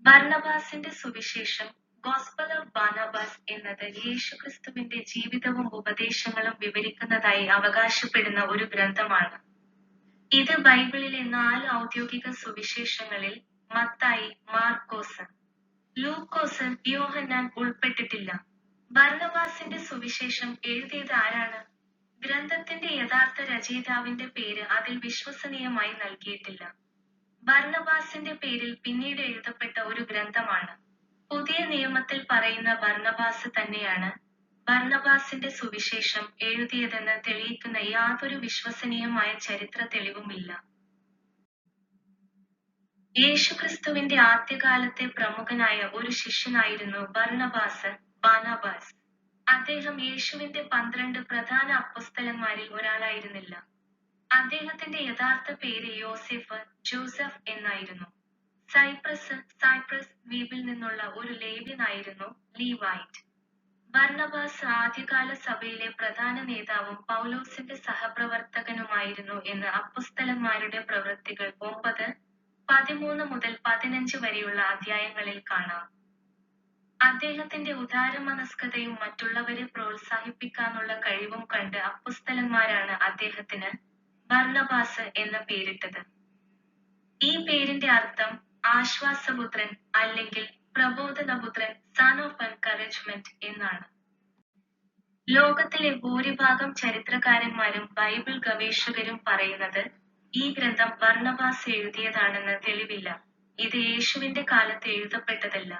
ബർന്നബാസിന്റെ സുവിശേഷം gospel of ബാർനബാസ് എന്നത് യേശുക്രിസ്തുവിന്റെ ജീവിതവും ഉപദേശങ്ങളും വിവരിക്കുന്നതായി അവകാശപ്പെടുന്ന ഒരു ഗ്രന്ഥമാണ്. ഇത് ബൈബിളിലെ 4 ഔദ്യോഗിക സുവിശേഷങ്ങളിൽ മത്തായി, മാർക്കോസ്, ലൂക്കോസ്, യോഹന്നാൻ ഉൾപ്പെട്ടിട്ടില്ല. ബർന്നബാസിന്റെ സുവിശേഷം എഴുതിയത് ആരാണ്? ഗ്രന്ഥത്തിന്റെ യഥാർത്ഥ രചയിതാവിന്റെ പേര് അതിൽ വിശ്വസനീയമായി നൽകിയിട്ടില്ല. ബർന്നബാസിന്റെ പേരിൽ പിന്നീട് എഴുതപ്പെട്ട ഒരു ഗ്രന്ഥമാണ്. പുതിയ നിയമത്തിൽ പറയുന്ന ബർന്നബാസ് തന്നെയാണ് ബർന്നബാസിന്റെ സുവിശേഷം എഴുതിയതെന്ന് തെളിയിക്കുന്ന യാതൊരു വിശ്വസനീയമായ ചരിത്ര തെളിവുമില്ല. യേശുക്രിസ്തുവിന്റെ ആദ്യകാലത്തെ പ്രമുഖനായ ഒരു ശിഷ്യനായിരുന്നു ബർന്നബാസ്, ബാർനബാസ്. അദ്ദേഹം യേശുവിന്റെ 12 പ്രധാന അപ്പൊസ്തലന്മാരിൽ ഒരാളായിരുന്നില്ല. അദ്ദേഹത്തിന്റെ യഥാർത്ഥ പേര് യോസേഫ്, ജോസഫ് എന്നായിരുന്നു. സൈപ്രസ് ദ്വീപിൽ നിന്നുള്ള ഒരു ലേവ്യനായിരുന്നു ലീവൈറ്റ്. ബർന്നബാസ് ആദ്യകാല സഭയിലെ പ്രധാന നേതാവും പൗലോസിന്റെ സഹപ്രവർത്തകനുമായിരുന്നു എന്ന് അപ്പൊസ്തലന്മാരുടെ പ്രവൃത്തികൾ 9:13 മുതൽ 15 വരെയുള്ള അധ്യായങ്ങളിൽ കാണാം. അദ്ദേഹത്തിന്റെ ഉദാരമനസ്കതയും മറ്റുള്ളവരെ പ്രോത്സാഹിപ്പിക്കാനുള്ള കഴിവും കണ്ട് അപ്പൊസ്തലന്മാരാണ് അദ്ദേഹത്തിന് ബർന്നബാസ് എന്ന പേരിട്ടത്. ഈ പേരിന്റെ അർത്ഥം ആശ്വാസപുത്രൻ അല്ലെങ്കിൽ പ്രബോധനപുത്രൻ, സൺ ഓഫ് എൻകറേജ്മെന്റ് എന്നാണ്. ലോകത്തിലെ ഭൂരിഭാഗം ചരിത്രകാരന്മാരും ബൈബിൾ ഗവേഷകരും പറയുന്നത് ഈ ഗ്രന്ഥം ബർന്നബാസ് എഴുതിയതാണെന്ന് തെളിവില്ല. ഇത് യേശുവിന്റെ കാലത്ത് എഴുതപ്പെട്ടതല്ല,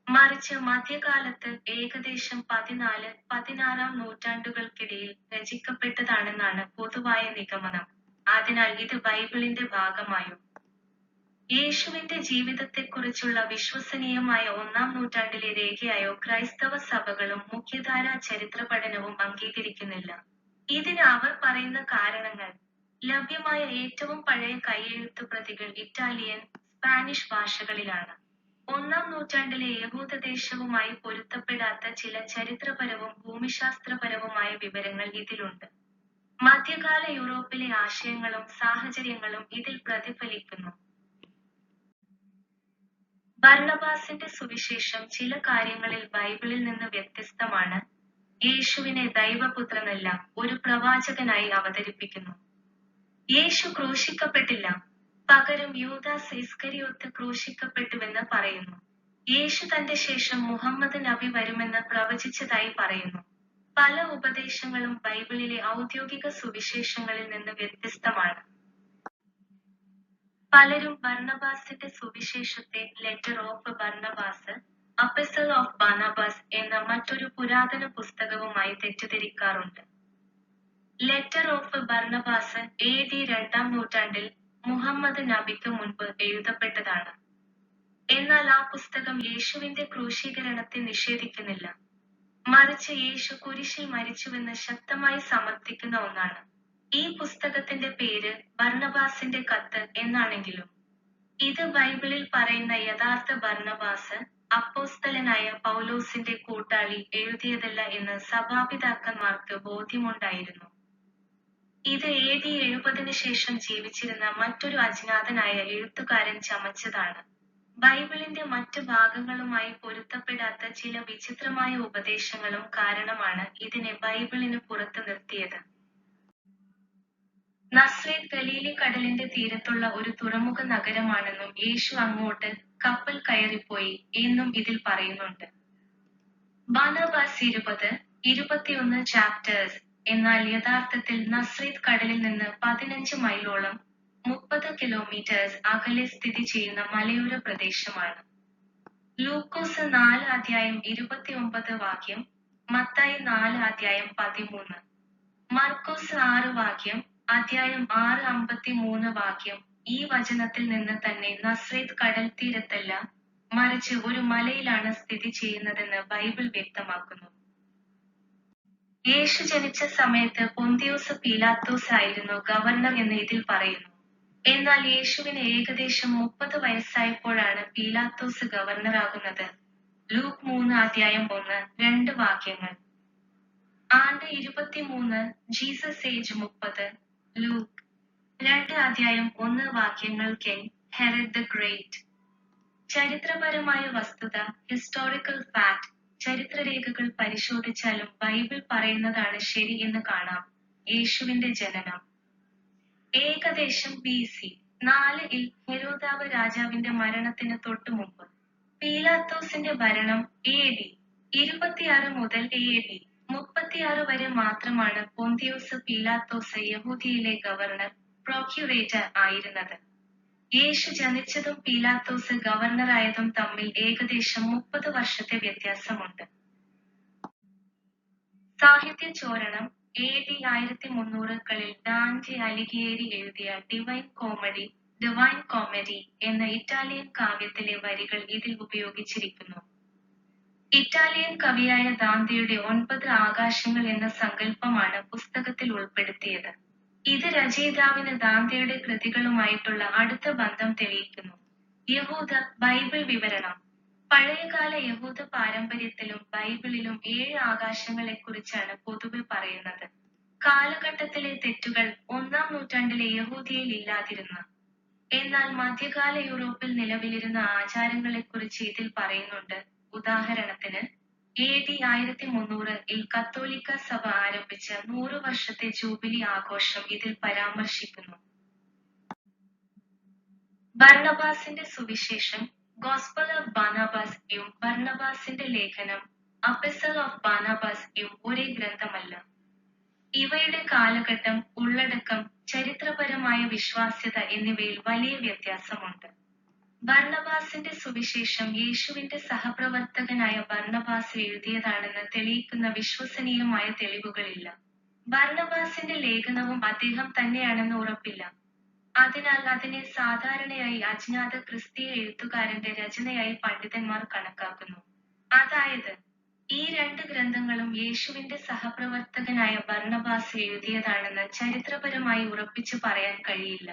മറിച്ച് മധ്യകാലത്ത് ഏകദേശം 14-16 നൂറ്റാണ്ടുകൾക്കിടയിൽ രചിക്കപ്പെട്ടതാണെന്നാണ് പൊതുവായ നിഗമനം. അതിനാൽ ഇത് ബൈബിളിന്റെ ഭാഗമായോ യേശുവിന്റെ ജീവിതത്തെക്കുറിച്ചുള്ള വിശ്വസനീയമായ 1-ാം നൂറ്റാണ്ടിലെ രേഖയായോ ക്രൈസ്തവ സഭകളും മുഖ്യധാരാ ചരിത്രപഠനവും അംഗീകരിക്കുന്നില്ല. ഇതിന് അവർ പറയുന്ന കാരണങ്ങൾ: ലഭ്യമായ ഏറ്റവും പഴയ കൈയെഴുത്തു പ്രതികൾ ഇറ്റാലിയൻ, സ്പാനിഷ് ഭാഷകളിലാണ്. 1-ാം നൂറ്റാണ്ടിലെ യഹൂദദേശവുമായി പൊരുത്തപ്പെടാത്ത ചില ചരിത്രപരവും ഭൂമിശാസ്ത്രപരവുമായ വിവരങ്ങൾ ഇതിലുണ്ട്. മധ്യകാല യൂറോപ്പിലെ ആശയങ്ങളും സാഹചര്യങ്ങളും ഇതിൽ പ്രതിഫലിക്കുന്നു. ബർന്നബാസിന്റെ സുവിശേഷം ചില കാര്യങ്ങളിൽ ബൈബിളിൽ നിന്ന് വ്യത്യസ്തമാണ്. യേശുവിനെ ദൈവപുത്രനല്ല, ഒരു പ്രവാചകനായി അവതരിപ്പിക്കുന്നു. യേശു ക്രൂശിക്കപ്പെട്ടില്ല, പകരം യൂദാസ് ഇസ്കരിയോത്ത് ക്രൂശിക്കപ്പെട്ടുവെന്ന് പറയുന്നു. യേശു തന്റെ ശേഷം മുഹമ്മദ് നബി വരുമെന്ന് പ്രവചിച്ചതായി പറയുന്നു. പല ഉപദേശങ്ങളും ബൈബിളിലെ ഔദ്യോഗിക സുവിശേഷങ്ങളിൽ നിന്ന് വ്യത്യസ്തമാണ്. പലരും ബർന്നബാസിന്റെ സുവിശേഷത്തെ letter of Barnabas, epistle of Barnabas എന്ന മറ്റൊരു പുരാതന പുസ്തകവുമായി തെറ്റിദ്ധരിക്കാറുണ്ട്. ലെറ്റർ ഓഫ് ബർന്നബാസ് AD 2-ാം നൂറ്റാണ്ടിൽ മുഹമ്മദ് നബിക്ക് മുൻപ് എഴുതപ്പെട്ടതാണ്. എന്നാൽ ആ പുസ്തകം യേശുവിന്റെ ക്രൂശീകരണത്തെ നിഷേധിക്കുന്നില്ല, മറിച്ച് യേശു കുരിശിൽ മരിച്ചുവെന്ന് ശക്തമായി സമർത്ഥിക്കുന്ന ഒന്നാണ്. ഈ പുസ്തകത്തിന്റെ പേര് ബർന്നബാസിന്റെ കത്ത് എന്നാണെങ്കിലും ഇത് ബൈബിളിൽ പറയുന്ന യഥാർത്ഥ ബർന്നബാസ്, അപ്പോസ്തലനായ പൗലോസിന്റെ കൂട്ടാളി, എഴുതിയതല്ല എന്ന് സഭാപിതാക്കന്മാർക്ക് ബോധ്യമുണ്ടായിരുന്നു. ഇത് AD 70 ശേഷം ജീവിച്ചിരുന്ന മറ്റൊരു അജ്ഞാതനായ എഴുത്തുകാരൻ ചമച്ചതാണ്. ബൈബിളിന്റെ മറ്റ് ഭാഗങ്ങളുമായി പൊരുത്തപ്പെടാത്ത ചില വിചിത്രമായ ഉപദേശങ്ങളും കാരണമാണ് ഇതിനെ ബൈബിളിന് പുറത്ത് നിർത്തിയത്. നസ്രേത്ത് ഗലീലി കടലിന്റെ തീരത്തുള്ള ഒരു തുറമുഖ നഗരമാണെന്നും യേശു അങ്ങോട്ട് കപ്പൽ കയറിപ്പോയി എന്നും ഇതിൽ പറയുന്നുണ്ട്. ബാർനബാസ് 20-21 ചാപ്റ്റേഴ്സ് എന്നാൽ യഥാർത്ഥത്തിൽ നസ്രേത്ത് കടലിൽ നിന്ന് 15 മൈലോളം 30 കിലോമീറ്റേഴ്സ് അകലെ സ്ഥിതി ചെയ്യുന്ന മലയോര പ്രദേശമാണ്. ലൂക്കോസ് 4:29 മത്തായി 4:13, മർക്കോസ് 6 അധ്യായം 6:53 ഈ വചനത്തിൽ നിന്ന് തന്നെ നസ്രേത്ത് കടൽ തീരത്തല്ല, മറിച്ച് ഒരു മലയിലാണ് സ്ഥിതി ചെയ്യുന്നതെന്ന് ബൈബിൾ വ്യക്തമാക്കുന്നു. യേശു ജനിച്ച സമയത്ത് പൊന്തിയോസ് പീലാത്തോസ് ആയിരുന്നു ഗവർണർ എന്ന് ഇതിൽ പറയുന്നു. എന്നാൽ യേശുവിന് ഏകദേശം 30 വയസ്സായപ്പോഴാണ് പീലാത്തോസ് ഗവർണറാകുന്നത്. ലൂക്ക് 3:1-2 ആണ്ട് 23, Jesus age 30. Luke 2:1 king Herod the great. ചരിത്രപരമായ വസ്തുത, ഹിസ്റ്റോറിക്കൽ ഫാക്ട്, ചരിത്രരേഖകൾ പരിശോധിച്ചാലും ബൈബിൾ പറയുന്നതാണ് ശരി എന്ന് കാണാം. യേശുവിന്റെ ജനനം ഏകദേശം BC 4-ൽ ഹെരോദാവ് രാജാവിന്റെ മരണത്തിന് തൊട്ടുമുമ്പ്. പീലാത്തോസിന്റെ ഭരണം AD 26 മുതൽ AD 36 വരെ മാത്രമാണ് പൊന്തിയോസ് പീലാത്തോസ് യഹൂദിയയിലെ ഗവർണർ, പ്രോക്യുറേറ്റർ ആയിരുന്നത്. യേശു ജനിച്ചതും പീലാത്തോസ് ഗവർണറായതും തമ്മിൽ ഏകദേശം 30 വർഷത്തെ വ്യത്യാസമുണ്ട്. സാഹിത്യചോരണം AD 1300-കളിൽ ഡാന്റേ അലിഘിയേരി എഴുതിയ ഡിവൈൻ കോമഡി എന്ന ഇറ്റാലിയൻ കാവ്യത്തിലെ വരികൾ ഇതിൽ ഉപയോഗിച്ചിരിക്കുന്നു. ഇറ്റാലിയൻ കവിയായ ദാന്തെയുടെ 9 ആകാശങ്ങൾ എന്ന സങ്കല്പമാണ് പുസ്തകത്തിൽ ഉൾപ്പെടുത്തിയത്. ഇത് രചയിതാവിന് ദാന്തെയുടെ കൃതികളുമായിട്ടുള്ള അടുത്ത ബന്ധം തെളിയിക്കുന്നു. യഹൂദ ബൈബിൾ വിവരണം പഴയകാല യഹൂദ പാരമ്പര്യത്തിലും ബൈബിളിലും 7 ആകാശങ്ങളെക്കുറിച്ചാണ് പൊതുവെ പറയുന്നത്. കാലഘട്ടത്തിലെ തെറ്റുകൾ 1-ാം നൂറ്റാണ്ടിലെ യഹൂദിയയിൽ ഇല്ലാതിരുന്നു. എന്നാൽ മധ്യകാല യൂറോപ്പിൽ നിലവിലിരുന്ന ആചാരങ്ങളെക്കുറിച്ച് ഇതിൽ പറയുന്നുണ്ട്. ഉദാഹരണത്തിന് AD 1300-ൽ കത്തോലിക്ക സഭ ആരംഭിച്ച 100 വർഷത്തെ ജൂബിലി ആഘോഷം ഇതിൽ പരാമർശിക്കുന്നു. ബർണബാസിന്റെ സുവിശേഷം ഗോസ്പൽ ഓഫ് ബാർനബാസ് യും ബർണബാസിന്റെ ലേഖനം എപ്പിസ്റ്റൽ ഓഫ് ബാർനബാസ് യും ഒരേ ഗ്രന്ഥമല്ല. ഇവയുടെ കാലഘട്ടം, ഉള്ളടക്കം, ചരിത്രപരമായ വിശ്വാസ്യത എന്നിവയിൽ വലിയ വ്യത്യാസമുണ്ട്. ബർണബാസിന്റെ സുവിശേഷം യേശുവിന്റെ സഹപ്രവർത്തകനായ ബർണബാസ് എഴുതിയതാണെന്ന് തെളിയിക്കുന്ന വിശ്വസനീയമായ തെളിവുകളില്ല. ബർണബാസിന്റെ ലേഖനവും അദ്ദേഹം തന്നെയാണെന്ന് ഉറപ്പില്ല. അതിനാൽ അതിനെ സാധാരണയായി അജ്ഞാത ക്രിസ്തീയ എഴുത്തുകാരന്റെ രചനയായി പണ്ഡിതന്മാർ കണക്കാക്കുന്നു. അതായത് ഈ 2 ഗ്രന്ഥങ്ങളും യേശുവിന്റെ സഹപ്രവർത്തകനായ ബർണബാസ് എഴുതിയതാണെന്ന് ചരിത്രപരമായി ഉറപ്പിച്ചു പറയാൻ കഴിയില്ല.